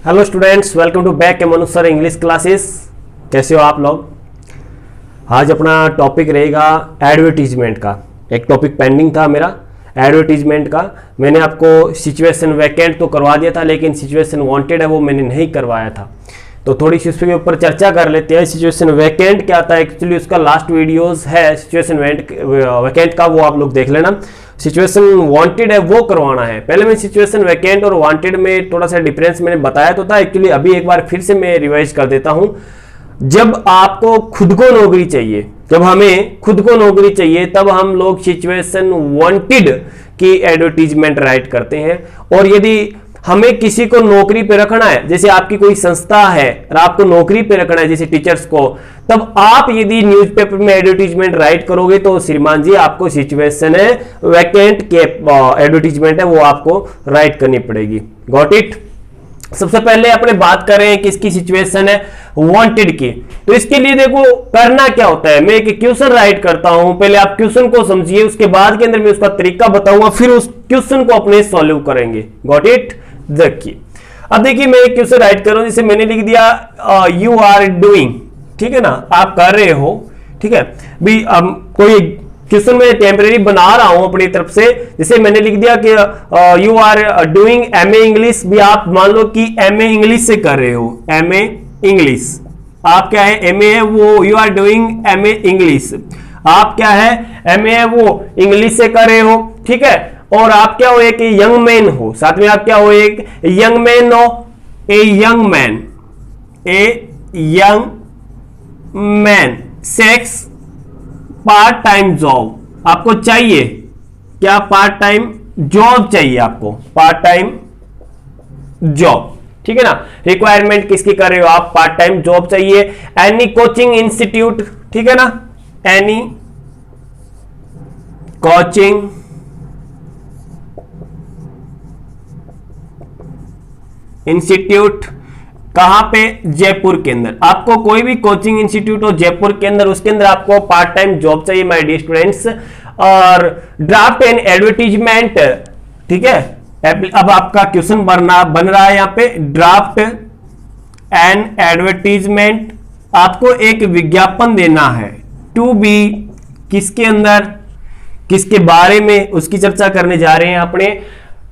Hello students, welcome to back के Manu sir English classes. कैसे हो आप लोग? आज अपना टॉपिक रहेगा एडवर्टीजमेंट का। एक टॉपिक पेंडिंग था मेरा एडवर्टीजमेंट का। मैंने आपको सिचुएशन वैकेंट तो करवा दिया था, लेकिन सिचुएशन वांटेड है वो मैंने नहीं करवाया था। तो थोड़ी सी उसके ऊपर चर्चा कर लेते हैं। सिचुएशन वैकेंट क्या था, एक्चुअली उसका लास्ट वीडियोस है सिचुएशन वैकेंट का, वो आप लोग देख लेना। सिचुएशन वांटेड है वो करवाना है। पहले मैं सिचुएशन वैकेंट और वांटेड में थोड़ा सा डिफरेंस मैंने बताया तो था, एक्चुअली अभी एक बार फिर से मैं रिवाइज कर देता हूं। जब आपको खुद को नौकरी चाहिए, जब हमें खुद को नौकरी चाहिए, तब हम लोग सिचुएशन वांटेड की एडवर्टीजमेंट राइट करते हैं। और यदि हमें किसी को नौकरी पे रखना है, जैसे आपकी कोई संस्था है और आपको नौकरी पे रखना है जैसे टीचर्स को, तब आप यदि न्यूज़पेपर में एडवर्टीजमेंट राइट करोगे तो श्रीमान जी आपको सिचुएशन है वैकेंट के एडवर्टीजमेंट है वो आपको राइट करनी पड़ेगी। Got it? सबसे पहले अपने बात कर रहे हैं किसकी सिचुएशन है, वांटेड की। तो इसके लिए देखो करना क्या होता है, मैं एक क्वेश्चन राइट करता हूं, पहले आप क्वेश्चन को समझिए, उसके बाद के अंदर मैं उसका तरीका बताऊंगा, फिर उस क्वेश्चन को अपने सॉल्व करेंगे। Got it? देखिए, अब देखिए मैं एक क्वेश्चन राइट कर रहा हूं, जैसे मैंने लिख दिया यू आर डूइंग, ठीक है ना, आप कर रहे हो, ठीक है भी। कोई क्वेश्चन मैं टेम्परेरी बना रहा हूं अपनी तरफ से, जैसे मैंने लिख दिया कि you are doing MA English, भी आप मान लो कि एमए इंग्लिश से कर रहे हो। एमए इंग्लिश आप क्या है, एमए है वो, you are doing MA English, आप क्या है एमए है वो इंग्लिश से कर रहे हो, ठीक है। और आप क्या हो, एक यंग मैन हो, साथ में आप क्या हो, एक यंग मैन हो, ए यंग मैन, ए young man, sex part time job आपको चाहिए, क्या पार्ट टाइम जॉब चाहिए आपको, पार्ट टाइम जॉब, ठीक है ना। रिक्वायरमेंट किसकी कर रहे हो आप, पार्ट टाइम जॉब चाहिए। एनी कोचिंग इंस्टीट्यूट, ठीक है ना, एनी कोचिंग इंस्टीट्यूट, कहां पे, जयपुर के अंदर। आपको कोई भी कोचिंग इंस्टीट्यूट हो जयपुर के अंदर, उसके अंदर आपको पार्ट टाइम जॉब चाहिए माय डियर स्टूडेंट्स। और ड्राफ्ट एन एडवर्टीजमेंट, ठीक है। अब आपका क्वेश्चन बन रहा है यहां पे, ड्राफ्ट एन एडवर्टीजमेंट, आपको एक विज्ञापन देना है टू बी, किसके अंदर, किसके बारे में, उसकी चर्चा करने जा रहे हैं अपने।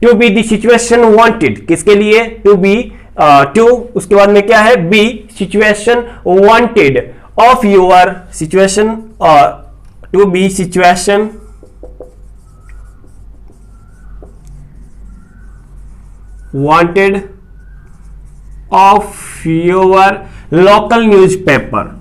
To be the situation wanted, किसके लिए, टू बी टू, उसके बाद में क्या है, be situation wanted of your situation, to be situation wanted of your local newspaper,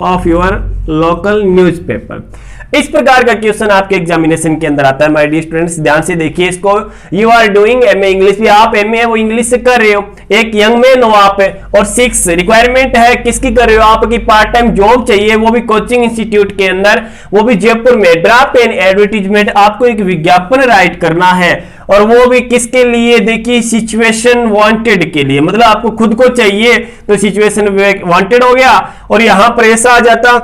of your local newspaper. इस प्रकार का क्वेश्चन आपके एग्जामिनेशन के अंदर आता है माय डियर स्टूडेंट्स, ध्यान से देखिए इसको। You are doing MA English, भी आप एमए है वो इंग्लिश से कर रहे हो, एक यंग मैन हो आप, और 6 रिक्वायरमेंट है किसकी कर रहे हो, आपकी पार्ट टाइम जॉब चाहिए, वो भी कोचिंग इंस्टीट्यूट के अंदर, वो भी जयपुर में। ड्राफ्ट एन एडवर्टीजमेंट, आपको एक विज्ञापन राइट करना है, और वो भी किसके लिए, देखिए सिचुएशन वांटेड के लिए, मतलब आपको खुद को चाहिए तो सिचुएशन वांटेड हो गया। और यहां पर ऐसा आ जाता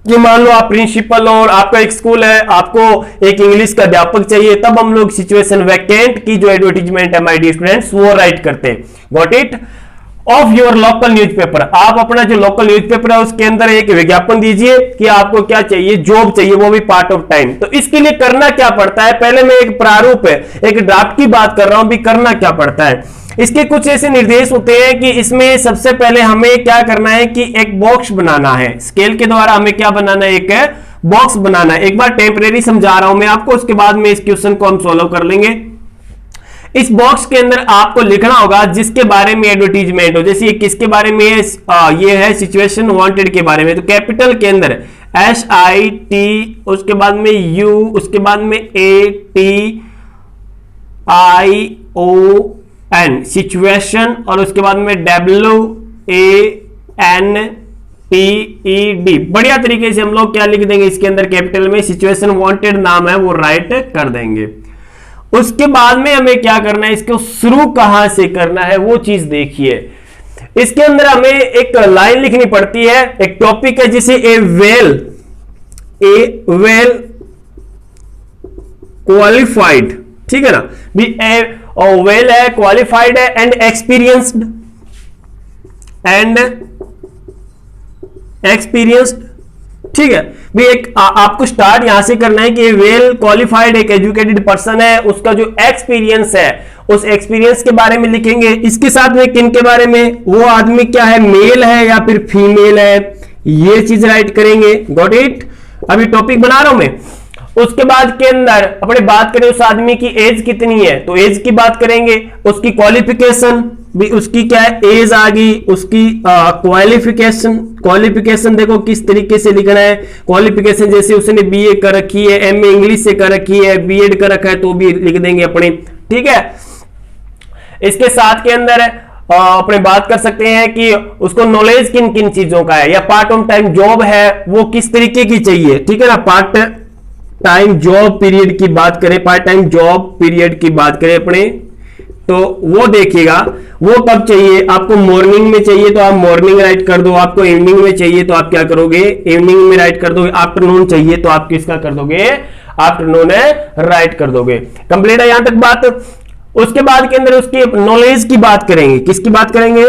कि मान लो आप प्रिंसिपल हो और आपका एक स्कूल है, आपको एक इंग्लिश का अध्यापक चाहिए, तब हम लोग सिचुएशन वैकेंट की जो एडवर्टीजमेंट है माय डियर स्टूडेंट्स वो राइट करते हैं। Got it? Of your local newspaper, आप अपना जो लोकल न्यूज़पेपर है उसके अंदर एक विज्ञापन दीजिए कि आपको क्या चाहिए, जॉब चाहिए, वो भी पार्ट ऑफ टाइम। तो इसके लिए करना क्या पड़ता है, पहले मैं एक प्रारूप है, एक ड्राफ्ट की बात कर रहा हूं, भी करना क्या पड़ता है। इसके कुछ ऐसे निर्देश होते हैं कि इसमें सबसे पहले हमें क्या करना है कि एक बॉक्स बनाना है, स्केल के द्वारा हमें क्या बनाना है, एक बॉक्स बनाना है। एक बार टेम्परेरी समझा रहा हूं मैं आपको, उसके बाद में इस क्वेश्चन को हम सॉल्व कर लेंगे। इस बॉक्स के अंदर आपको लिखना होगा जिसके बारे में एडवर्टीजमेंट हो, जैसे ये किसके बारे में है, ये है सिचुएशन वांटेड के बारे में, तो कैपिटल के अंदर SIT, उसके बाद में U, उसके बाद में ATION सिचुएशन, और उसके बाद में WANTED। बढ़िया तरीके से हम लोग क्या लिख देंगे इसके अंदर, कैपिटल में सिचुएशन वांटेड नाम है वो राइट कर देंगे। उसके बाद में हमें क्या करना है, इसको शुरू कहां से करना है वो चीज देखिए। इसके अंदर हमें एक लाइन लिखनी पड़ती है, एक टॉपिक है जिसे ए वेल क्वालिफाइड, ठीक है ना, भी वेल है, क्वालिफाइड है एंड एक्सपीरियंस्ड, ठीक है भी। एक आपको स्टार्ट यहां से करना है कि वेल क्वालिफाइड एक एजुकेटेड पर्सन है, उसका जो एक्सपीरियंस है उस एक्सपीरियंस के बारे में लिखेंगे। इसके साथ में किन के बारे में, वो आदमी क्या है, मेल है या फिर फीमेल है, ये चीज राइट करेंगे। Got it. अभी टॉपिक बना रहा हूं मैं। उसके बाद के अंदर अपने बात करें उस आदमी की एज कितनी है, तो एज की बात करेंगे। उसकी क्वालिफिकेशन भी, उसकी क्या है, एज आ गई। उसकी क्वालिफिकेशन देखो किस तरीके से लिखना है। क्वालिफिकेशन जैसे उसने बीए कर रखी है, एमए इंग्लिश से कर रखी है, बीएड कर रखा है तो भी लिख देंगे अपने, ठीक है। इसके साथ के अंदर अपने बात कर सकते हैं कि उसको नॉलेज किन किन चीजों का है, या पार्ट ऑफ टाइम जॉब है वो किस तरीके की चाहिए, ठीक है ना। पार्ट टाइम जॉब पीरियड की बात करें, पार्ट टाइम जॉब पीरियड की बात करें अपने, तो वो देखिएगा वो कब चाहिए। आपको मॉर्निंग में चाहिए तो आप मॉर्निंग राइट कर दो, आपको इवनिंग में चाहिए तो आप क्या करोगे, इवनिंग में राइट कर दोगे। आफ्टरनून चाहिए तो आप किसका कर दोगे, आफ्टरनून राइट कर दोगे। कंप्लीट है यहां तक बात। उसके बाद के अंदर उसकी नॉलेज की बात करेंगे। किसकी बात करेंगे,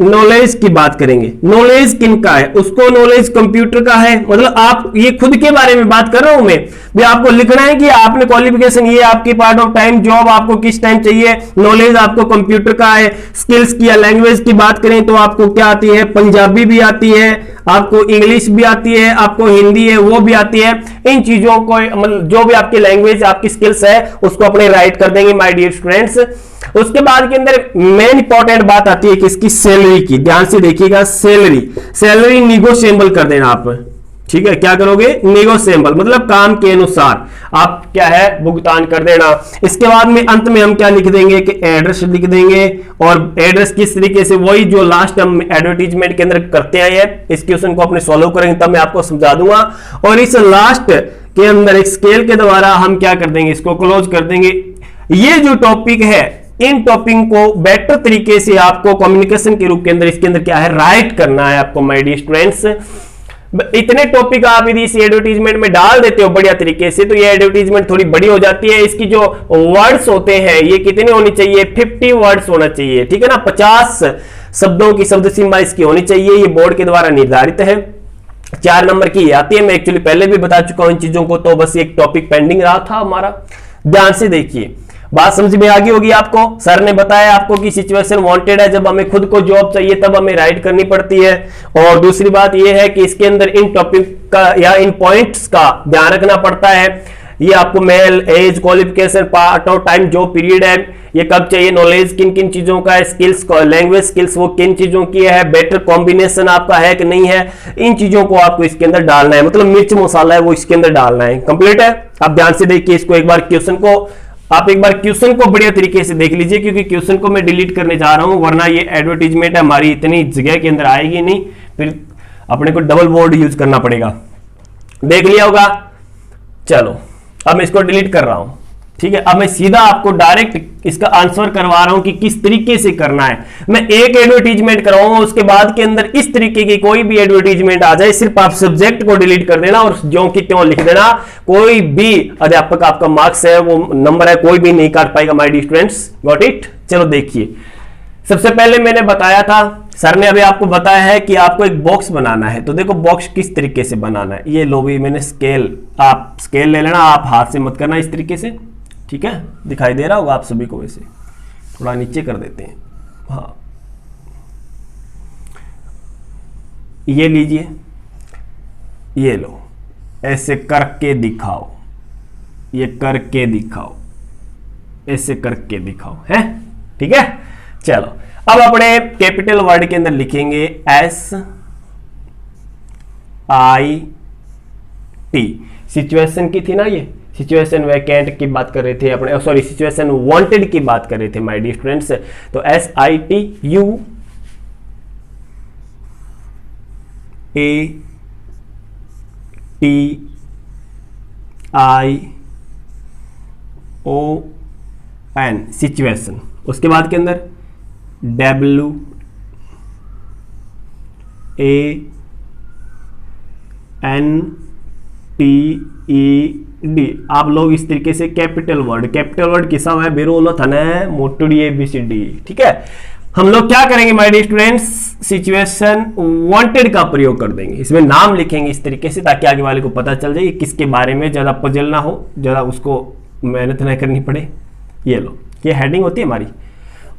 नॉलेज की बात करेंगे। नॉलेज किनका है, उसको नॉलेज कंप्यूटर का है, मतलब आप ये खुद के बारे में बात कर रहा हूं मैं भी। आपको लिखना है कि आपने क्वालिफिकेशन ये आपकी पार्ट ऑफ टाइम जॉब आपको किस टाइम चाहिए, नॉलेज आपको कंप्यूटर का है। स्किल्स की या लैंग्वेज की बात करें तो आपको क्या आती है, पंजाबी भी आती है, आपको इंग्लिश भी आती है, आपको हिंदी है वो भी आती है। इन चीजों को मतलब जो भी आपकी लैंग्वेज आपकी स्किल्स है उसको अपने राइट कर देंगे माय डियर स्टूडेंट्स। उसके बाद के अंदर मेन इंपॉर्टेंट बात आती है किसकी, सैलरी की। ध्यान से देखिएगा, सैलरी निगोशिएबल कर देना आप, ठीक है। क्या करोगे, निगोशिएबल, मतलब काम के अनुसार आप क्या है भुगतान कर देना। इसके बाद में अंत में हम क्या लिख देंगे कि एड्रेस लिख देंगे, और एड्रेस किस तरीके से, वही जो लास्ट हम एडवर्टीजमेंट के अंदर करते आए हैं। इस क्वेश्चन को अपने सॉल्व करेंगे तब मैं आपको समझा दूंगा। और इस लास्ट के अंदर एक स्केल के द्वारा हम क्या कर देंगे, इसको क्लोज कर देंगे। ये जो टॉपिक है, इन टॉपिक को बेटर तरीके से आपको कम्युनिकेशन के रूप के अंदर इसके अंदर क्या है राइट करना है आपको माय डियर स्टूडेंट्स। इतने टॉपिक आप यदि इस एडवर्टीजमेंट में डाल देते हो बढ़िया तरीके से तो ये एडवर्टीजमेंट थोड़ी बड़ी हो जाती है। इसकी जो वर्ड्स होते हैं ये कितने होने चाहिए, 50 वर्ड्स होना चाहिए, ठीक है ना। 50 शब्दों की शब्द सीमा इसकी होनी चाहिए। ये बोर्ड के द्वारा निर्धारित है। 4 नंबर की आती है, मैं एक्चुअली पहले भी बता चुका हूं इन चीजों को, तो बस एक टॉपिक पेंडिंग रहा था हमारा। ध्यान से देखिए, बात समझ में आ गई होगी आपको। सर ने बताया आपको कि सिचुएशन वांटेड है, जब हमें खुद को जॉब चाहिए तब हमें राइट करनी पड़ती है। और दूसरी बात यह है कि इसके अंदर इन टॉपिक का या इन पॉइंट्स का ध्यान रखना पड़ता है। ये आपको male, age, qualification, part of time job period है, ये कब चाहिए, नॉलेज किन किन चीजों का है, स्किल्स, लैंग्वेज स्किल्स वो किन चीजों की है, बेटर कॉम्बिनेशन आपका है कि नहीं है, इन चीजों को आपको इसके अंदर डालना है। मतलब मिर्च मसाला है वो इसके अंदर डालना है। कंप्लीट है। आप ध्यान से देखिए इसको, एक बार क्वेश्चन को आप एक बार क्वेश्चन को बढ़िया तरीके से देख लीजिए, क्योंकि क्वेश्चन को मैं डिलीट करने जा रहा हूं, वरना ये एडवर्टीजमेंट हमारी इतनी जगह के अंदर आएगी नहीं, फिर अपने को डबल बोर्ड यूज करना पड़ेगा। देख लिया होगा। चलो अब मैं इसको डिलीट कर रहा हूं, ठीक है। अब मैं सीधा आपको डायरेक्ट इसका आंसर करवा रहा हूं कि किस तरीके से करना है। मैं एक एडवर्टीजमेंट कराऊंगा, उसके बाद के अंदर इस तरीके की कोई भी एडवर्टीजमेंट आ जाए, सिर्फ आप सब्जेक्ट को डिलीट कर देना और ज्यों की त्यों लिख देना। कोई भी अध्यापक आपका मार्क्स है वो नंबर है कोई भी नहीं काट पाएगा my dear students. Got it. चलो देखिए, सबसे पहले मैंने बताया था, सर ने अभी आपको बताया है कि आपको एक बॉक्स बनाना है। तो देखो बॉक्स किस तरीके से बनाना है, ये लो भी मैंने स्केल, आप स्केल ले लेना, आप हाथ से मत करना, इस तरीके से, ठीक है। दिखाई दे रहा होगा आप सभी को, वैसे थोड़ा नीचे कर देते हैं। हाँ, ये लीजिए, ये लो, ऐसे करके दिखाओ, ये करके दिखाओ, ऐसे करके दिखाओ, है ठीक है। चलो अब अपने कैपिटल वर्ड के अंदर लिखेंगे SIT। सिचुएशन की थी ना, ये सिचुएशन वैकेंट की बात कर रहे थे अपने, सॉरी सिचुएशन वांटेड की बात कर रहे थे माय डियर स्टूडेंट्स। तो SITUATION सिचुएशन, उसके बाद के अंदर WANTED डी, आप लोग इस तरीके से कैपिटल वर्ड किसा हुआ है बेरोलो थने मोटुडी ABCD। ठीक है, हम लोग क्या करेंगे my dear students, situation wanted का प्रयोग कर देंगे, इसमें नाम लिखेंगे इस तरीके से ताकि आगे वाले को पता चल जाए किसके बारे में, ज्यादा पजल ना हो, ज्यादा उसको मेहनत ना करनी पड़े। ये लो, ये हेडिंग होती है हमारी।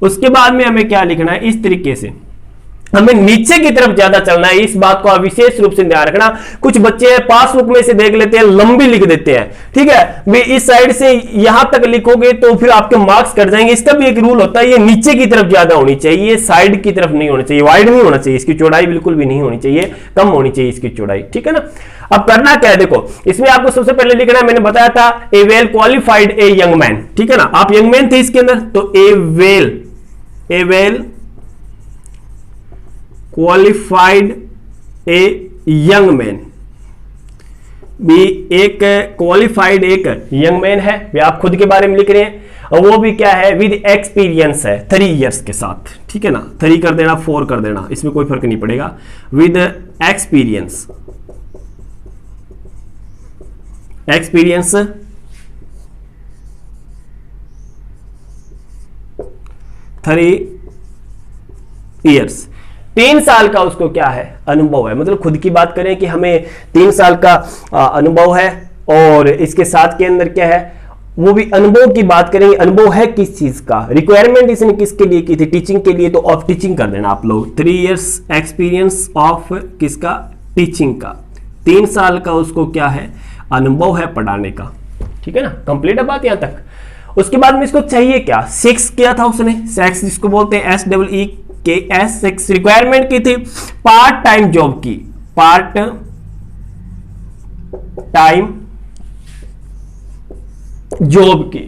उसके बाद में हमें क्या लिखना है, इस तरीके से हमें नीचे की तरफ ज्यादा चलना है, इस बात को विशेष रूप से ध्यान रखना। कुछ बच्चे पासबुक में से देख लेते हैं, लंबी लिख देते हैं। ठीक है, भी इस साइड से यहां तक लिखोगे तो फिर आपके मार्क्स कट जाएंगे। इसका भी एक रूल होता है, ये नीचे की तरफ ज्यादा होनी चाहिए, साइड की तरफ नहीं होनी चाहिए, वाइड नहीं होना चाहिए, इसकी चौड़ाई बिल्कुल भी नहीं होनी चाहिए, कम होनी चाहिए इसकी चौड़ाई। ठीक है ना। अब करना क्या है, देखो इसमें आपको सबसे पहले लिखना है, मैंने बताया था a well qualified a young man. ठीक है ना, आप यंग मैन थे इसके अंदर, तो a well qualified a young man, भी एक क्वालिफाइड एक यंग मैन है, भी आप खुद के बारे में लिख रहे हैं, और वो भी क्या है, विद एक्सपीरियंस है 3 इयर्स के साथ। ठीक है ना, 3 कर देना 4 कर देना, इसमें कोई फर्क नहीं पड़ेगा। विद एक्सपीरियंस 3 इयर्स, 3 साल का उसको क्या है, अनुभव है। मतलब खुद की बात करें कि हमें 3 साल का अनुभव है, और इसके साथ के अंदर क्या है, वो भी अनुभव की बात करेंगे। अनुभव है किस चीज का, रिक्वायरमेंट इसने किसके लिए की थी, टीचिंग के लिए, तो ऑफ टीचिंग कर देना आप लोग। 3 इयर्स एक्सपीरियंस ऑफ किसका, टीचिंग का। 3 साल का उसको क्या है, अनुभव है पढ़ाने का। ठीक है ना, कंप्लीट है बात यहां तक। उसके बाद में इसको चाहिए क्या, सेक्स किया था उसने, सेक्स जिसको बोलते हैं SEEKS, सेक्स रिक्वायरमेंट की थी पार्ट टाइम जॉब की, पार्ट टाइम जॉब की।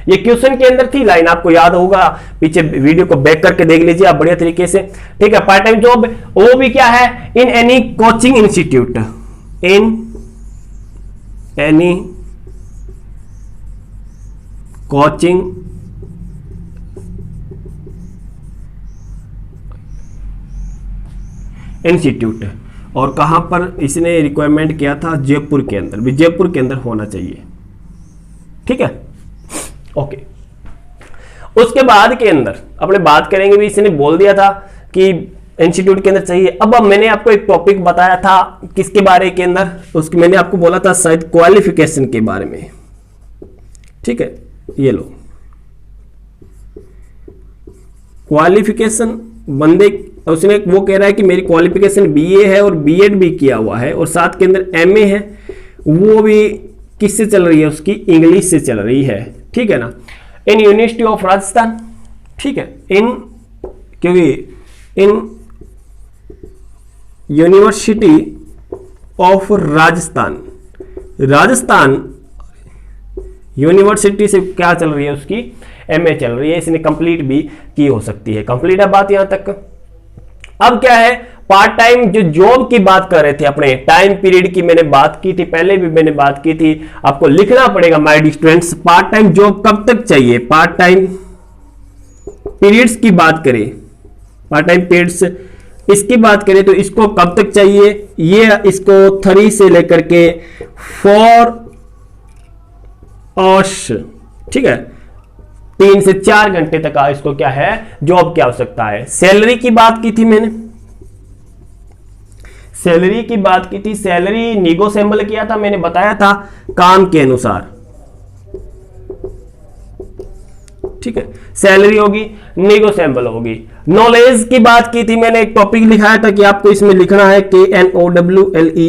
ये क्वेश्चन के अंदर थी लाइन, आपको याद होगा, पीछे वीडियो को बैक करके देख लीजिए आप बढ़िया तरीके से। ठीक है, पार्ट टाइम जॉब वो भी क्या है, in any coaching institute, in any coaching institute. और कहां पर इसने रिक्वायरमेंट किया था, जयपुर के अंदर, भी जयपुर के अंदर होना चाहिए। ठीक है, ओके। उसके बाद के अंदर अपने बात करेंगे, भी इसने बोल दिया था कि इंस्टीट्यूट के अंदर चाहिए। अब मैंने आपको एक टॉपिक बताया था किसके बारे के अंदर, उसकी मैंने आपको बोला था शायद क्वालिफिकेशन के बारे में। ठीक है, ये लो क्वालिफिकेशन, बंदे उसने वो कह रहा है कि मेरी क्वालिफिकेशन BA है और B.Ed भी किया हुआ है, और साथ के अंदर MA है, वो भी किससे चल रही है, उसकी इंग्लिश से चल रही है। ठीक है ना, इन यूनिवर्सिटी ऑफ राजस्थान। ठीक है, क्योंकि इन यूनिवर्सिटी ऑफ राजस्थान यूनिवर्सिटी से क्या चल रही है, उसकी MA चल रही है, इसने कंप्लीट भी की हो सकती है। कंप्लीट है बात यहां तक। अब क्या है, पार्ट टाइम जो जॉब की बात कर रहे थे, अपने टाइम पीरियड की मैंने बात की थी, पहले भी मैंने बात की थी, आपको लिखना पड़ेगा my dear students. Part time job कब तक चाहिए, पार्ट टाइम पीरियड्स की बात करें, पार्ट टाइम पीरियड्स इसकी बात करें तो इसको कब तक चाहिए, ये इसको 3 से लेकर के 4 आवर्स। ठीक है, 3 से 4 घंटे तक इसको क्या है, जॉब की आवश्यकता है। सैलरी की बात की थी मैंने, सैलरी की बात की थी, सैलरी निगोशिएबल किया था, मैंने बताया था काम के अनुसार। ठीक है, सैलरी होगी निगोशिएबल होगी। नॉलेज की बात की थी मैंने, एक टॉपिक लिखाया था कि आपको इसमें लिखना है KNOWLEDGE,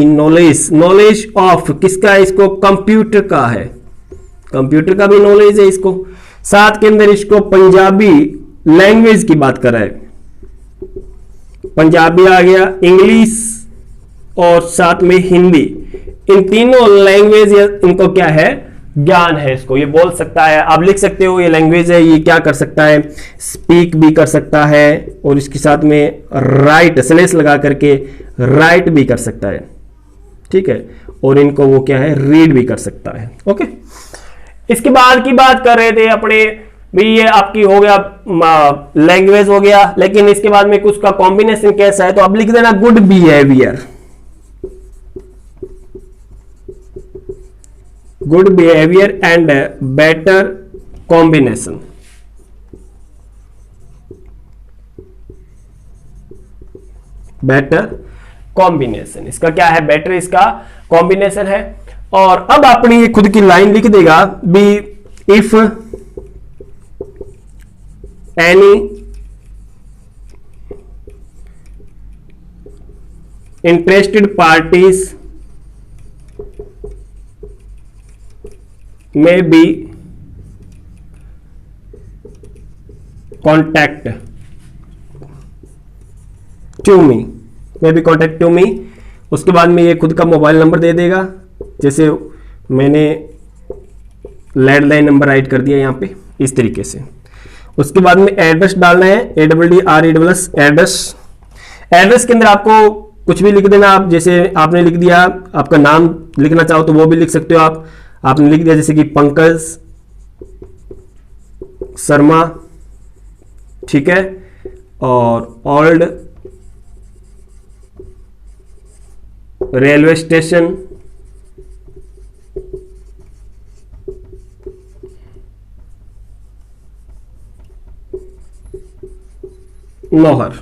नॉलेज। नॉलेज ऑफ किसका है, इसको कंप्यूटर का है, कंप्यूटर का भी नॉलेज है इसको। साथ के अंदर इसको पंजाबी लैंग्वेज की बात कर रहा है, पंजाबी आ गया, इंग्लिश और साथ में हिंदी, इन तीनों लैंग्वेज इनको क्या है, ज्ञान है इसको। ये बोल सकता है, आप लिख सकते हो ये लैंग्वेज है, ये क्या कर सकता है, स्पीक भी कर सकता है, और इसके साथ में राइट स्लैश लगा करके राइट भी कर सकता है। ठीक है, और इनको वो क्या है, रीड भी कर सकता है। ओके, इसके बाद की बात कर रहे थे अपने भी, ये आपकी हो गया लैंग्वेज हो गया, लेकिन इसके बाद में कुछ का कॉम्बिनेशन कैसा है, तो आप लिख देना good behaviour. Good behaviour and better combination. Better combination, इसका क्या है? बेटर इसका कॉम्बिनेशन है। और अब अपनी ये खुद की लाइन लिख देगा be, if any interested parties may be contact to me, may be contact to me। उसके बाद में ये खुद का मोबाइल नंबर दे देगा, जैसे मैंने लैंडलाइन नंबर राइट कर दिया यहाँ पे इस तरीके से। उसके बाद में एड्रेस डालना है, ADDRESS एड्रेस। एड्रेस के अंदर आपको कुछ भी लिख देना आप, जैसे आपने लिख दिया, आपका नाम लिखना चाहो तो वो भी लिख सकते हो आप। आपने लिख दिया जैसे कि पंकज शर्मा, ठीक है, और ओल्ड रेलवे स्टेशन, नौहर।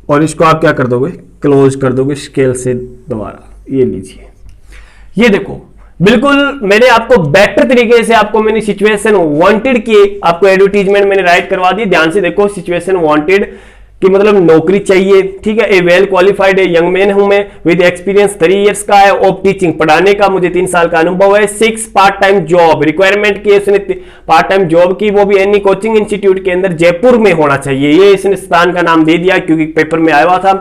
और इसको आप क्या कर दोगे? क्लोज कर दोगे स्केल से दोबारा। ये लीजिए, ये देखो, बिल्कुल मैंने आपको बेटर तरीके से आपको मैंने सिचुएशन वांटेड की आपको एडवर्टीजमेंट मैंने राइट करवा दी। ध्यान से देखो, सिचुएशन वांटेड कि मतलब नौकरी चाहिए, ठीक है, ए वेल क्वालिफाइड है, यंग मैन हूं मैं, विद एक्सपीरियंस 3 इयर्स का है, ऑफ टीचिंग, पढ़ाने का मुझे 3 साल का अनुभव है। 6 पार्ट टाइम जॉब रिक्वायरमेंट की, उसने पार्ट टाइम जॉब की, वो भी एनी कोचिंग इंस्टीट्यूट के अंदर जयपुर में होना चाहिए। ये इसने स्थान का नाम दे दिया क्योंकि पेपर में आया हुआ था।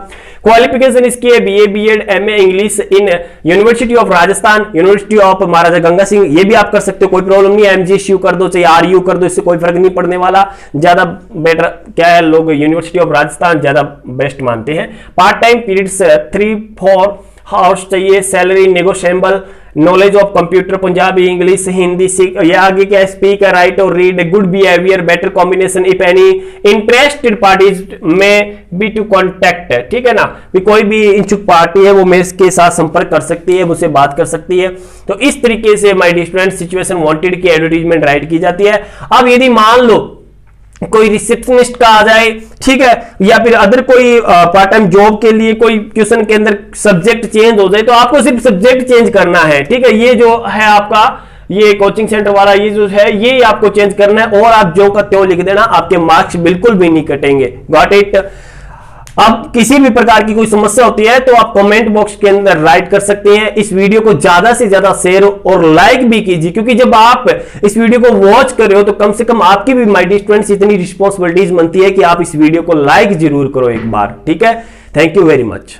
क्वालिफिकेशन इसकी है BA BEd MA English in university of Rajasthan, university of Maharaja Ganga Singh. ये भी आप कर सकते हो, कोई प्रॉब्लम नहीं है। MGSU कर दो चाहे RU कर दो, इससे कोई फर्क नहीं पड़ने वाला। ज्यादा बेटर क्या है, लोग यूनिवर्सिटी ऑफ राजस्थान ज्यादा बेस्ट मानते हैं। पार्ट टाइम पीरियड्स 3-4 हाउस चाहिए। Salary negotiable. Knowledge of computer, Punjabi, English, Hindi, ये आगे क्या, स्पीक, राइट और read, good behaviour, better combination, if any interested parties में बी टू कॉन्टेक्ट, ठीक है ना, भी कोई भी इच्छुक पार्टी है वो मेरे के साथ संपर्क कर सकती है, मुझसे बात कर सकती है। तो इस तरीके से my dear student situation wanted की एडवर्टीजमेंट राइट की जाती है। अब यदि मान लो कोई रिसेप्शनिस्ट का आ जाए, ठीक है, या फिर अदर कोई पार्ट टाइम जॉब के लिए कोई क्वेश्चन के अंदर सब्जेक्ट चेंज हो जाए, तो आपको सिर्फ सब्जेक्ट चेंज करना है, ठीक है। ये जो है आपका ये कोचिंग सेंटर वाला ये जो है ये आपको चेंज करना है, और आप जो का त्यों लिख देना, आपके मार्क्स बिल्कुल भी नहीं कटेंगे। Got it. अब किसी भी प्रकार की कोई समस्या होती है तो आप कमेंट बॉक्स के अंदर राइट कर सकते हैं। इस वीडियो को ज्यादा से ज्यादा शेयर और लाइक भी कीजिए, क्योंकि जब आप इस वीडियो को वॉच कर रहे हो तो कम से कम आपकी भी माय डियर स्टूडेंट्स इतनी रिस्पॉन्सिबिलिटीज बनती है कि आप इस वीडियो को लाइक जरूर करो एक बार, ठीक है। Thank you very much.